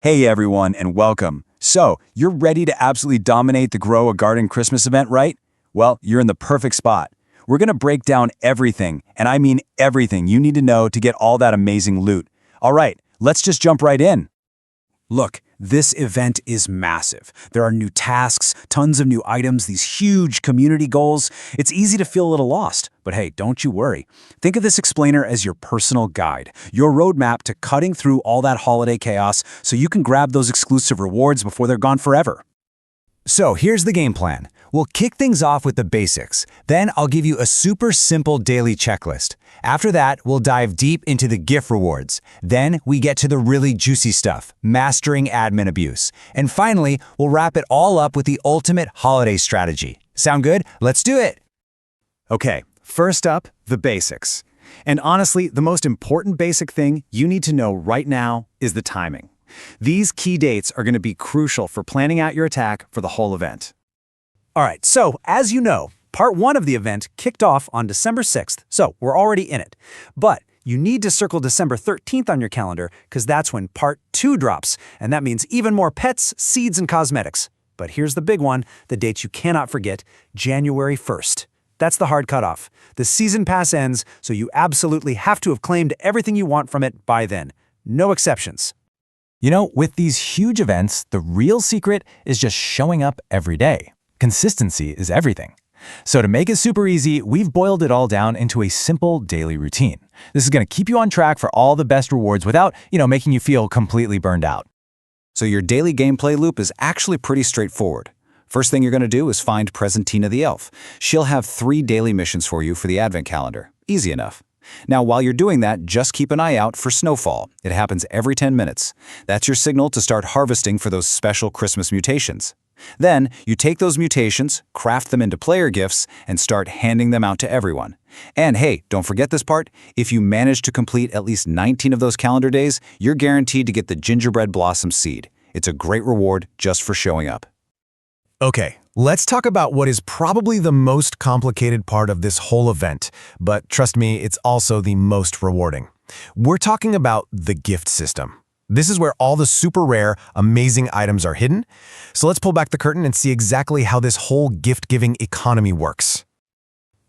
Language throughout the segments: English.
Hey everyone, and welcome. So, you're ready to absolutely dominate the Grow a Garden Christmas event, right? Well, you're in the perfect spot. We're gonna break down everything, and I mean everything you need to know to get all that amazing loot. All right, let's just jump right in. Look, this event is massive. There are new tasks, tons of new items, these huge community goals. It's easy to feel a little lost, but hey, don't you worry. Think of this explainer as your personal guide, your roadmap to cutting through all that holiday chaos so you can grab those exclusive rewards before they're gone forever. So here's the game plan. We'll kick things off with the basics. Then I'll give you a super simple daily checklist. After that, we'll dive deep into the gift rewards. Then we get to the really juicy stuff, mastering admin abuse. And finally, we'll wrap it all up with the ultimate holiday strategy. Sound good? Let's do it! Okay, first up, the basics. And honestly, the most important basic thing you need to know right now is the timing. These key dates are going to be crucial for planning out your attack for the whole event. All right, so as you know, Part 1 of the event kicked off on December 6th, so we're already in it. But you need to circle December 13th on your calendar because that's when Part 2 drops, and that means even more pets, seeds, and cosmetics. But here's the big one, the date you cannot forget, January 1st. That's the hard cutoff. The season pass ends, so you absolutely have to have claimed everything you want from it by then. No exceptions. You know, with these huge events, the real secret is just showing up every day. Consistency is everything. So to make it super easy, we've boiled it all down into a simple daily routine. This is going to keep you on track for all the best rewards without, making you feel completely burned out. So your daily gameplay loop is actually pretty straightforward. First thing you're going to do is find Presentina the Elf. She'll have 3 daily missions for you for the Advent calendar. Easy enough. Now, while you're doing that, just keep an eye out for snowfall. It happens every 10 minutes. That's your signal to start harvesting for those special Christmas mutations. Then, you take those mutations, craft them into player gifts, and start handing them out to everyone. And hey, don't forget this part, if you manage to complete at least 19 of those calendar days, you're guaranteed to get the Gingerbread Blossom Seed. It's a great reward just for showing up. Okay, let's talk about what is probably the most complicated part of this whole event, but trust me, it's also the most rewarding. We're talking about the gift system. This is where all the super rare, amazing items are hidden. So let's pull back the curtain and see exactly how this whole gift-giving economy works.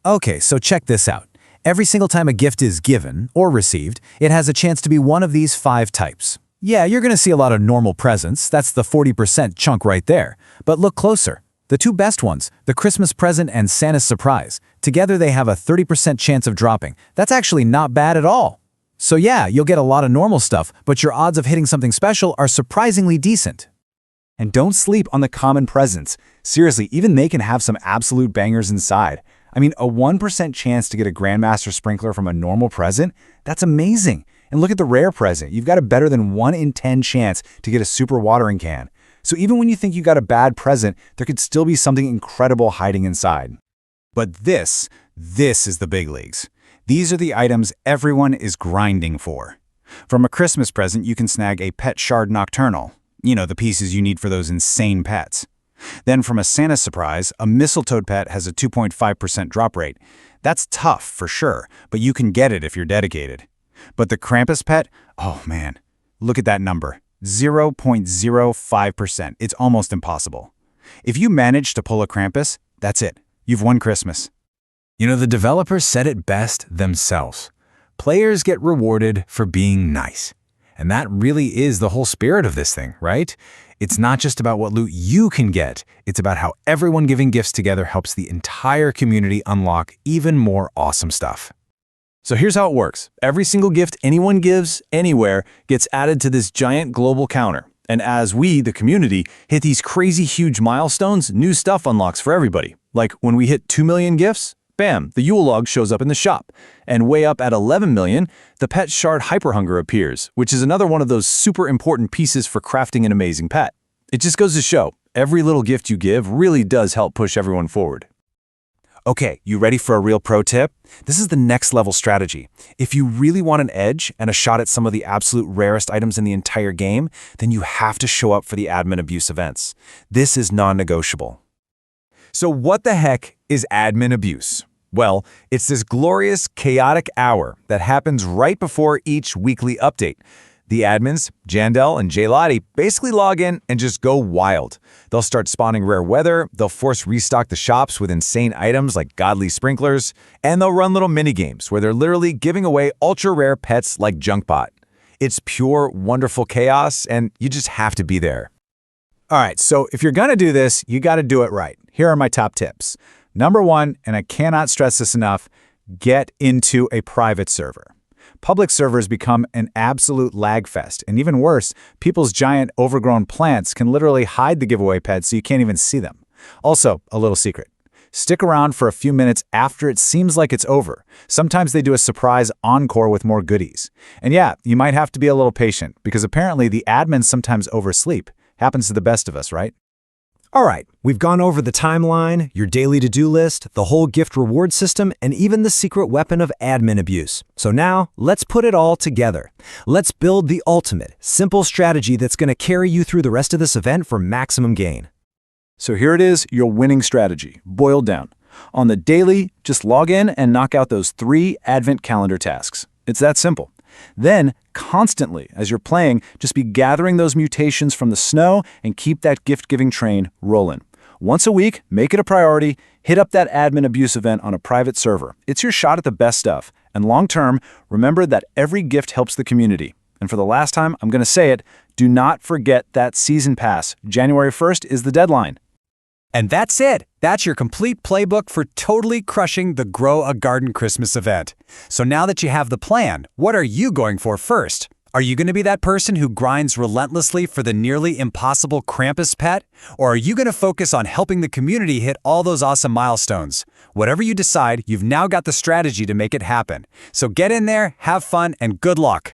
Okay, so check this out. Every single time a gift is given or received, it has a chance to be one of these 5 types. Yeah, you're going to see a lot of normal presents. That's the 40% chunk right there. But look closer. The 2 best ones, the Christmas present and Santa's surprise, together they have a 30% chance of dropping. That's actually not bad at all. So yeah, you'll get a lot of normal stuff, but your odds of hitting something special are surprisingly decent. And don't sleep on the common presents. Seriously, even they can have some absolute bangers inside. I mean, a 1% chance to get a Grandmaster Sprinkler from a normal present? That's amazing. And look at the rare present. You've got a better than 1 in 10 chance to get a super watering can. So even when you think you got a bad present, there could still be something incredible hiding inside. But this is the big leagues. These are the items everyone is grinding for. From a Christmas present, you can snag a Pet Shard Nocturnal. You know, the pieces you need for those insane pets. Then from a Santa surprise, a Mistletoe pet has a 2.5% drop rate. That's tough, for sure, but you can get it if you're dedicated. But the Krampus pet, oh man, look at that number, 0.05%. It's almost impossible. If you manage to pull a Krampus, that's it. You've won Christmas. You know, the developers said it best themselves. Players get rewarded for being nice. And that really is the whole spirit of this thing, right? It's not just about what loot you can get. It's about how everyone giving gifts together helps the entire community unlock even more awesome stuff. So here's how it works. Every single gift anyone gives, anywhere, gets added to this giant global counter. And as we, the community, hit these crazy huge milestones, new stuff unlocks for everybody. Like when we hit 2 million gifts, bam, the Yule log shows up in the shop. And way up at 11 million, the Pet Shard Hyperhunger appears, which is another one of those super important pieces for crafting an amazing pet. It just goes to show, every little gift you give really does help push everyone forward. Okay, you ready for a real pro tip? This is the next level strategy. If you really want an edge and a shot at some of the absolute rarest items in the entire game, then you have to show up for the admin abuse events. This is non-negotiable. So what the heck is admin abuse? Well, it's this glorious, chaotic hour that happens right before each weekly update. The admins, Jandel and J-Lottie, basically log in and just go wild. They'll start spawning rare weather, they'll force restock the shops with insane items like godly sprinklers, and they'll run little mini-games where they're literally giving away ultra-rare pets like Junkbot. It's pure, wonderful chaos, and you just have to be there. All right, so if you're gonna do this, you gotta do it right. Here are my top tips. Number 1, and I cannot stress this enough, get into a private server. Public servers become an absolute lag fest, and even worse, people's giant overgrown plants can literally hide the giveaway pets so you can't even see them. Also, a little secret. Stick around for a few minutes after it seems like it's over. Sometimes they do a surprise encore with more goodies. And yeah, you might have to be a little patient, because apparently the admins sometimes oversleep. Happens to the best of us, right? All right, we've gone over the timeline, your daily to-do list, the whole gift reward system, and even the secret weapon of admin abuse. So now, let's put it all together. Let's build the ultimate, simple strategy that's going to carry you through the rest of this event for maximum gain. So here it is, your winning strategy, boiled down. On the daily, just log in and knock out those 3 Advent calendar tasks. It's that simple. Then, constantly, as you're playing, just be gathering those mutations from the snow and keep that gift-giving train rolling. Once a week, make it a priority, hit up that admin abuse event on a private server. It's your shot at the best stuff. And long-term, remember that every gift helps the community. And for the last time, I'm going to say it, do not forget that season pass. January 1st is the deadline. And that's it. That's your complete playbook for totally crushing the Grow a Garden Christmas event. So now that you have the plan, what are you going for first? Are you going to be that person who grinds relentlessly for the nearly impossible Krampus pet? Or are you going to focus on helping the community hit all those awesome milestones? Whatever you decide, you've now got the strategy to make it happen. So get in there, have fun, and good luck.